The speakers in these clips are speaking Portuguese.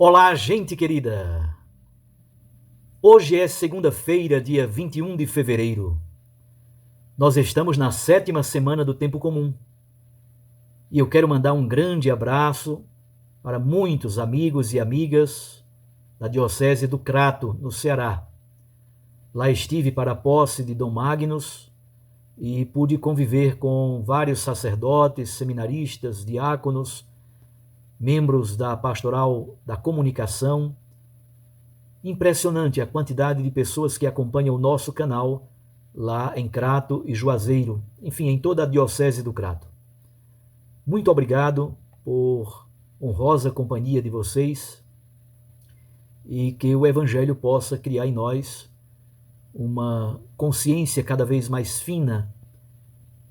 Olá, gente querida! Hoje é segunda-feira, dia 21 de fevereiro. Nós estamos na 7ª semana do Tempo Comum. E eu quero mandar um grande abraço para muitos amigos e amigas da Diocese do Crato, no Ceará. Lá estive para a posse de Dom Magnus e pude conviver com vários sacerdotes, seminaristas, diáconos, membros da Pastoral da Comunicação. Impressionante a quantidade de pessoas que acompanham o nosso canal lá em Crato e Juazeiro, enfim, em toda a Diocese do Crato. Muito obrigado por honrosa companhia de vocês e que o Evangelho possa criar em nós uma consciência cada vez mais fina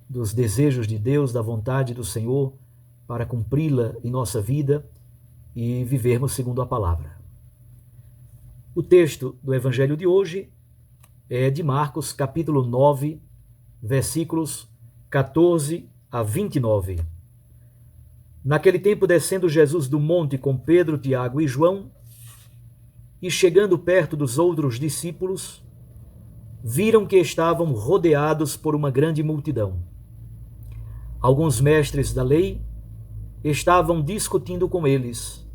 dos desejos de Deus, da vontade do Senhor, para cumpri-la em nossa vida e vivermos segundo a palavra. O texto do Evangelho de hoje é de Marcos, capítulo 9, versículos 14 a 29. Naquele tempo, descendo Jesus do monte com Pedro, Tiago e João, e chegando perto dos outros discípulos, viram que estavam rodeados por uma grande multidão. Alguns mestres da lei estavam discutindo com eles.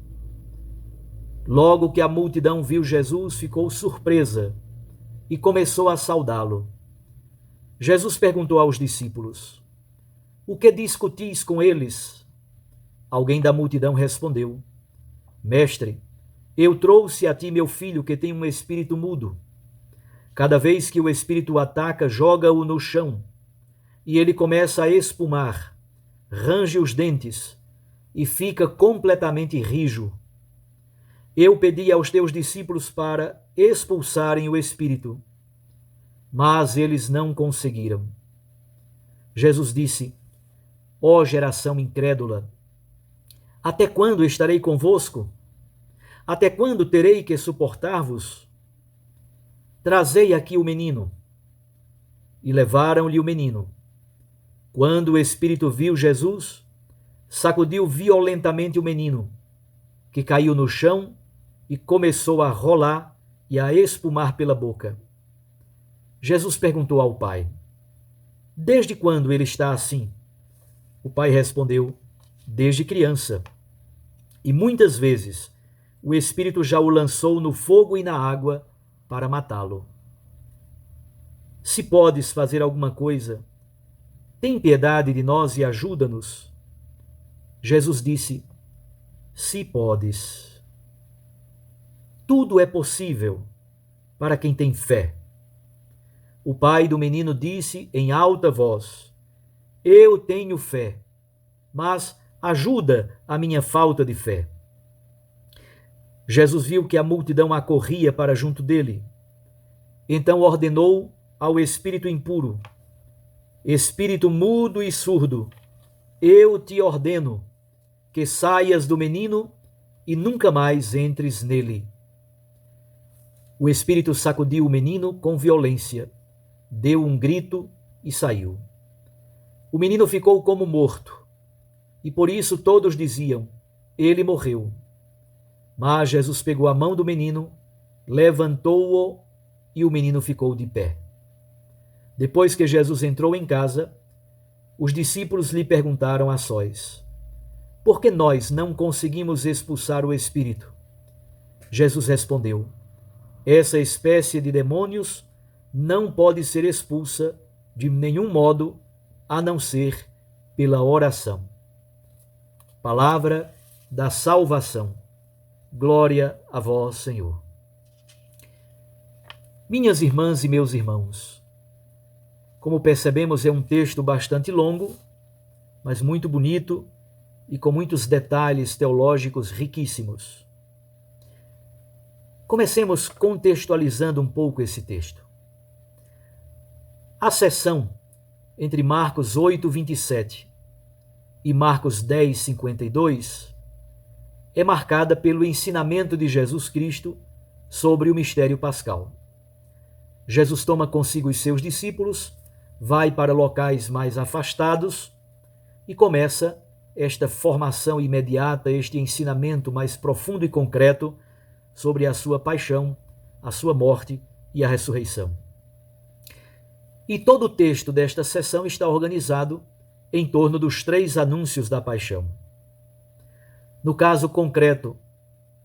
Logo que a multidão viu Jesus, ficou surpresa e começou a saudá-lo. Jesus perguntou aos discípulos: "O que discutis com eles?" Alguém da multidão respondeu: "Mestre, eu trouxe a ti meu filho que tem um espírito mudo. Cada vez que o espírito o ataca, joga-o no chão e ele começa a espumar, range os dentes e fica completamente rijo. Eu pedi aos teus discípulos para expulsarem o espírito, mas eles não conseguiram." Jesus disse: "Ó geração incrédula, até quando estarei convosco? Até quando terei que suportar-vos? Trazei aqui o menino." E levaram-lhe o menino. Quando o espírito viu Jesus, sacudiu violentamente o menino, que caiu no chão e começou a rolar e a espumar pela boca. Jesus perguntou ao pai: "Desde quando ele está assim?" O pai respondeu: "Desde criança. E muitas vezes o espírito já o lançou no fogo e na água para matá-lo. Se podes fazer alguma coisa, tem piedade de nós e ajuda-nos." Jesus disse: "Se podes. Tudo é possível para quem tem fé." O pai do menino disse em alta voz: "Eu tenho fé, mas ajuda a minha falta de fé." Jesus viu que a multidão acorria para junto dele. Então ordenou ao espírito impuro: "Espírito mudo e surdo, eu te ordeno que saias do menino e nunca mais entres nele." O espírito sacudiu o menino com violência, deu um grito e saiu. O menino ficou como morto, e por isso todos diziam: "Ele morreu." Mas Jesus pegou a mão do menino, levantou-o e o menino ficou de pé. Depois que Jesus entrou em casa, os discípulos lhe perguntaram a sós: "Por que nós não conseguimos expulsar o espírito?" Jesus respondeu: "Essa espécie de demônios não pode ser expulsa de nenhum modo, a não ser pela oração." Palavra da salvação. Glória a vós, Senhor. Minhas irmãs e meus irmãos, como percebemos, é um texto bastante longo, mas muito bonito e com muitos detalhes teológicos riquíssimos. Comecemos contextualizando um pouco esse texto. A seção entre Marcos 8, 27 e Marcos 10, 52 é marcada pelo ensinamento de Jesus Cristo sobre o mistério pascal. Jesus toma consigo os seus discípulos, vai para locais mais afastados e começa esta formação imediata, este ensinamento mais profundo e concreto sobre a sua paixão, a sua morte e a ressurreição. E todo o texto desta sessão está organizado em torno dos 3 anúncios da paixão. No caso concreto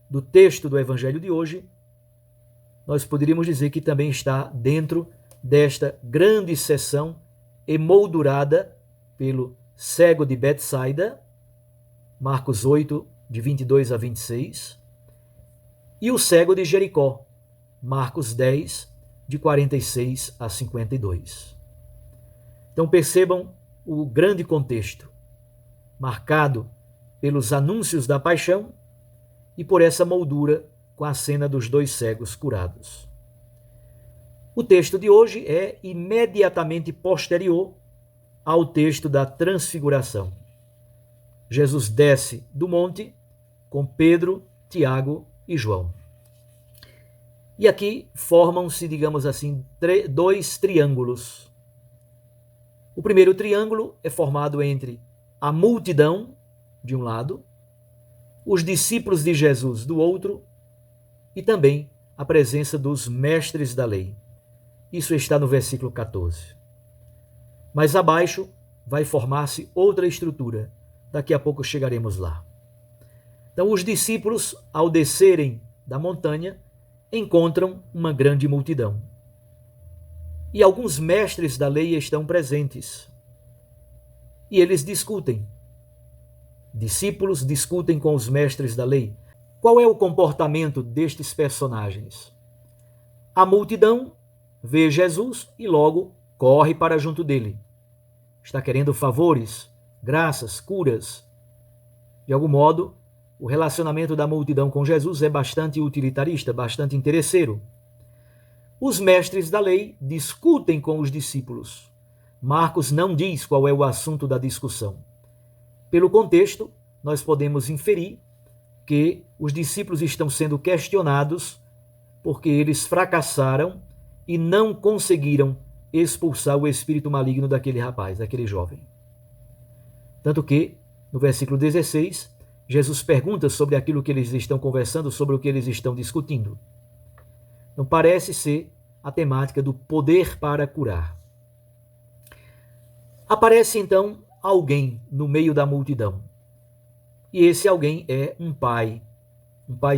do texto do Evangelho de hoje, nós poderíamos dizer que também está dentro desta grande sessão emoldurada pelo cego de Betsaida, Marcos 8, de 22 a 26, e o cego de Jericó, Marcos 10, de 46 a 52. Então percebam o grande contexto, marcado pelos anúncios da paixão e por essa moldura com a cena dos 2 cegos curados. O texto de hoje é imediatamente posterior ao texto da transfiguração. Jesus desce do monte com Pedro, Tiago e João. E aqui formam-se, digamos assim, 2 triângulos. O primeiro triângulo é formado entre a multidão, de um lado, os discípulos de Jesus, do outro, e também a presença dos mestres da lei. Isso está no versículo 14. Mas abaixo vai formar-se outra estrutura. Daqui a pouco chegaremos lá. Então, os discípulos, ao descerem da montanha, encontram uma grande multidão. E alguns mestres da lei estão presentes. E eles discutem. Discípulos discutem com os mestres da lei. Qual é o comportamento destes personagens? A multidão vê Jesus e logo corre para junto dele. Está querendo favores, graças, curas. De algum modo, o relacionamento da multidão com Jesus é bastante utilitarista, bastante interesseiro. Os mestres da lei discutem com os discípulos. Marcos não diz qual é o assunto da discussão. Pelo contexto, nós podemos inferir que os discípulos estão sendo questionados porque eles fracassaram e não conseguiram expulsar o espírito maligno daquele rapaz, daquele jovem. Tanto que, no versículo 16, Jesus pergunta sobre aquilo que eles estão conversando, sobre o que eles estão discutindo. Então, parece ser a temática do poder para curar. Aparece, então, alguém no meio da multidão. E esse alguém é um pai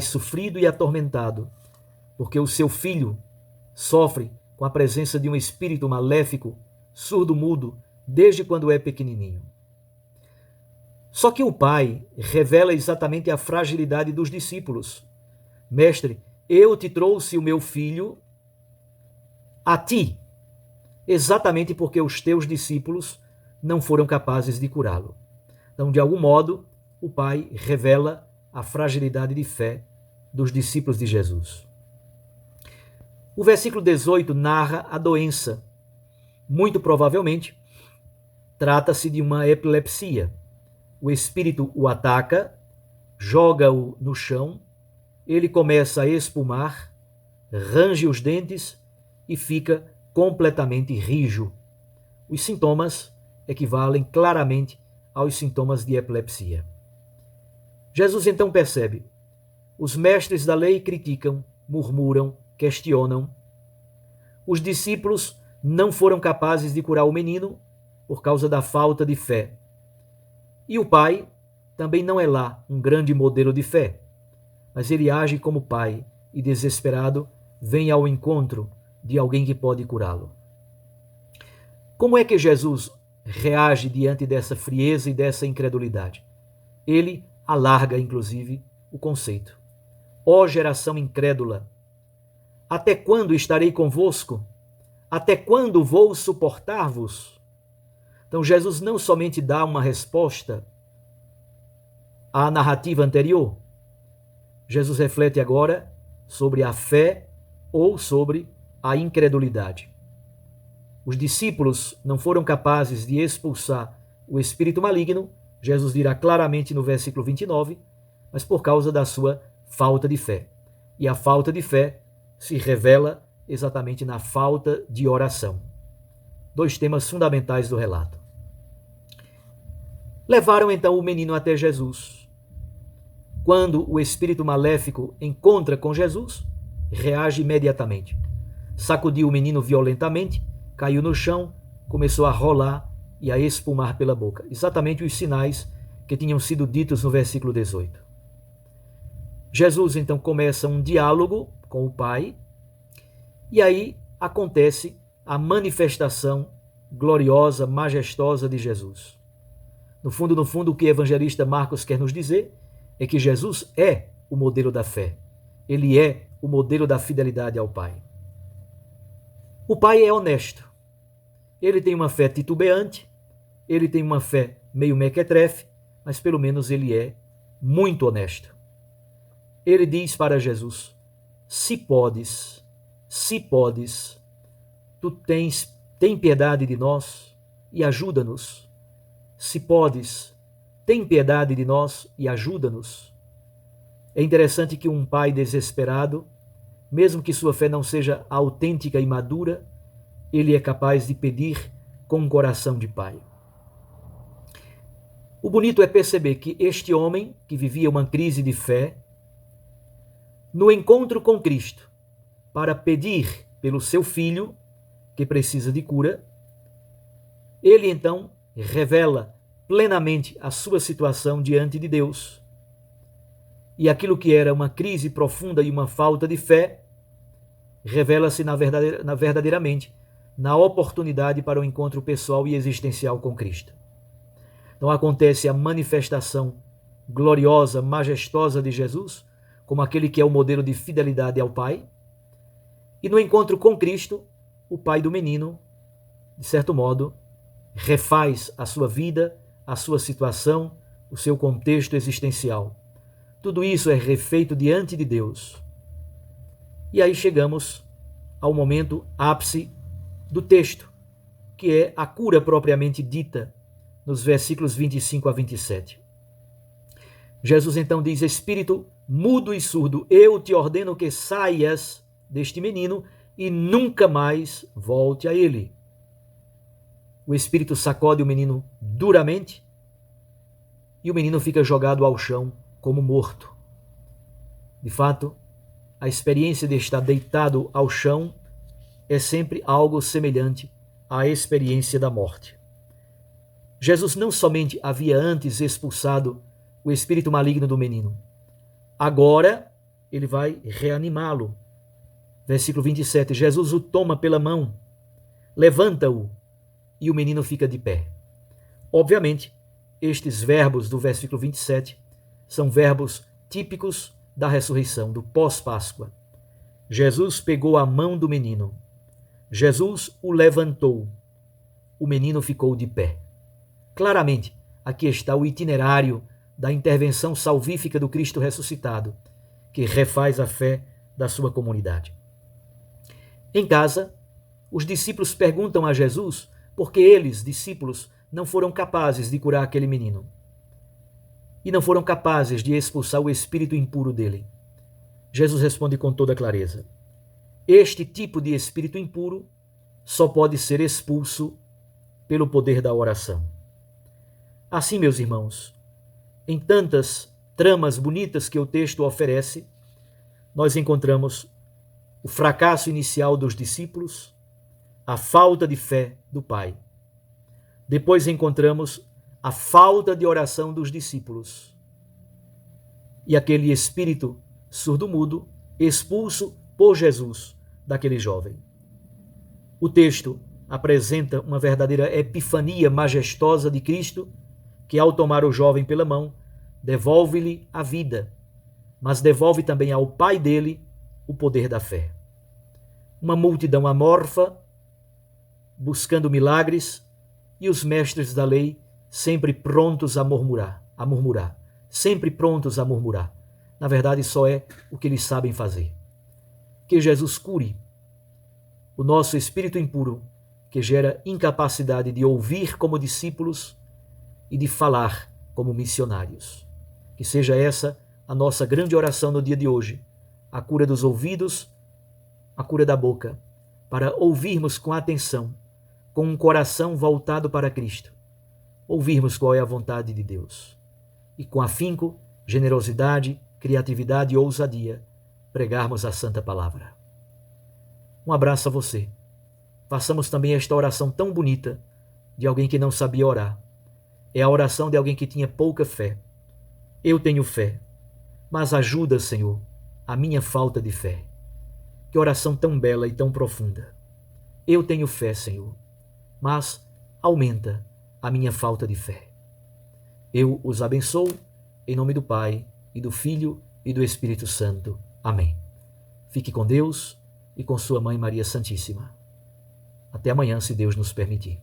sofrido e atormentado, porque o seu filho sofre com a presença de um espírito maléfico, surdo-mudo, desde quando é pequenininho. Só que o pai revela exatamente a fragilidade dos discípulos. Mestre, eu te trouxe o meu filho a ti, exatamente porque os teus discípulos não foram capazes de curá-lo. Então, de algum modo, o pai revela a fragilidade de fé dos discípulos de Jesus. O versículo 18 narra a doença. Muito provavelmente, trata-se de uma epilepsia. O espírito o ataca, joga-o no chão, ele começa a espumar, range os dentes e fica completamente rijo. Os sintomas equivalem claramente aos sintomas de epilepsia. Jesus então percebe. Os mestres da lei criticam, murmuram, questionam. Os discípulos não foram capazes de curar o menino por causa da falta de fé. E o pai também não é lá um grande modelo de fé, mas ele age como pai e, desesperado, vem ao encontro de alguém que pode curá-lo. Como é que Jesus reage diante dessa frieza e dessa incredulidade? Ele alarga, inclusive, o conceito. Ó geração incrédula, até quando estarei convosco? Até quando vou suportar-vos? Então Jesus não somente dá uma resposta à narrativa anterior. Jesus reflete agora sobre a fé ou sobre a incredulidade. Os discípulos não foram capazes de expulsar o espírito maligno, Jesus dirá claramente no versículo 29, mas por causa da sua falta de fé. E a falta de fé se revela exatamente na falta de oração. 2 temas fundamentais do relato. Levaram então o menino até Jesus. Quando o espírito maléfico encontra com Jesus, reage imediatamente. Sacudiu o menino violentamente, caiu no chão, começou a rolar e a espumar pela boca. Exatamente os sinais que tinham sido ditos no versículo 18. Jesus então começa um diálogo com o Pai, e aí acontece a manifestação gloriosa, majestosa de Jesus. No fundo, o que o evangelista Marcos quer nos dizer é que Jesus é o modelo da fé. Ele é o modelo da fidelidade ao Pai. O Pai é honesto. Ele tem uma fé titubeante, ele tem uma fé meio mequetrefe, mas pelo menos ele é muito honesto. Ele diz para Jesus: se podes, tu tem piedade de nós e ajuda-nos. Se podes, tem piedade de nós e ajuda-nos. É interessante que um pai desesperado, mesmo que sua fé não seja autêntica e madura, ele é capaz de pedir com um coração de pai. O bonito é perceber que este homem, que vivia uma crise de fé, no encontro com Cristo, para pedir pelo seu filho, que precisa de cura, ele então revela plenamente a sua situação diante de Deus. E aquilo que era uma crise profunda e uma falta de fé, revela-se verdadeiramente na oportunidade para o encontro pessoal e existencial com Cristo. Então acontece a manifestação gloriosa, majestosa de Jesus, como aquele que é o modelo de fidelidade ao Pai. E no encontro com Cristo, o pai do menino, de certo modo, refaz a sua vida, a sua situação, o seu contexto existencial. Tudo isso é refeito diante de Deus. E aí chegamos ao momento ápice do texto, que é a cura propriamente dita, nos versículos 25 a 27. Jesus então diz: espírito mudo e surdo, eu te ordeno que saias deste menino e nunca mais volte a ele. O espírito sacode o menino duramente e o menino fica jogado ao chão como morto. De fato, a experiência de estar deitado ao chão é sempre algo semelhante à experiência da morte. Jesus não somente havia antes expulsado o espírito maligno do menino, agora ele vai reanimá-lo. Versículo 27, Jesus o toma pela mão, levanta-o e o menino fica de pé. Obviamente, estes verbos do versículo 27 são verbos típicos da ressurreição, do pós-Páscoa. Jesus pegou a mão do menino, Jesus o levantou, o menino ficou de pé. Claramente, aqui está o itinerário da intervenção salvífica do Cristo ressuscitado, que refaz a fé da sua comunidade. Em casa, os discípulos perguntam a Jesus por que eles, discípulos, não foram capazes de curar aquele menino e não foram capazes de expulsar o espírito impuro dele. Jesus responde com toda clareza: este tipo de espírito impuro só pode ser expulso pelo poder da oração. Assim, meus irmãos, em tantas tramas bonitas que o texto oferece, nós encontramos o fracasso inicial dos discípulos, a falta de fé do Pai. Depois encontramos a falta de oração dos discípulos e aquele espírito surdo-mudo expulso por Jesus daquele jovem. O texto apresenta uma verdadeira epifania majestosa de Cristo, que ao tomar o jovem pela mão, devolve-lhe a vida, mas devolve também ao pai dele o poder da fé. Uma multidão amorfa, buscando milagres, e os mestres da lei sempre prontos a murmurar, sempre prontos a murmurar. Na verdade, só é o que eles sabem fazer. Que Jesus cure o nosso espírito impuro, que gera incapacidade de ouvir como discípulos e de falar como missionários. Que seja essa a nossa grande oração no dia de hoje, a cura dos ouvidos, a cura da boca, para ouvirmos com atenção, com um coração voltado para Cristo, ouvirmos qual é a vontade de Deus e, com afinco, generosidade, criatividade e ousadia, pregarmos a santa palavra. Um abraço a você. Façamos também esta oração tão bonita de alguém que não sabia orar. É a oração de alguém que tinha pouca fé. Eu tenho fé, mas ajuda, Senhor, a minha falta de fé. Que oração tão bela e tão profunda. Eu tenho fé, Senhor, mas aumenta a minha falta de fé. Eu os abençoo, em nome do Pai, e do Filho, e do Espírito Santo. Amém. Fique com Deus e com sua Mãe Maria Santíssima. Até amanhã, se Deus nos permitir.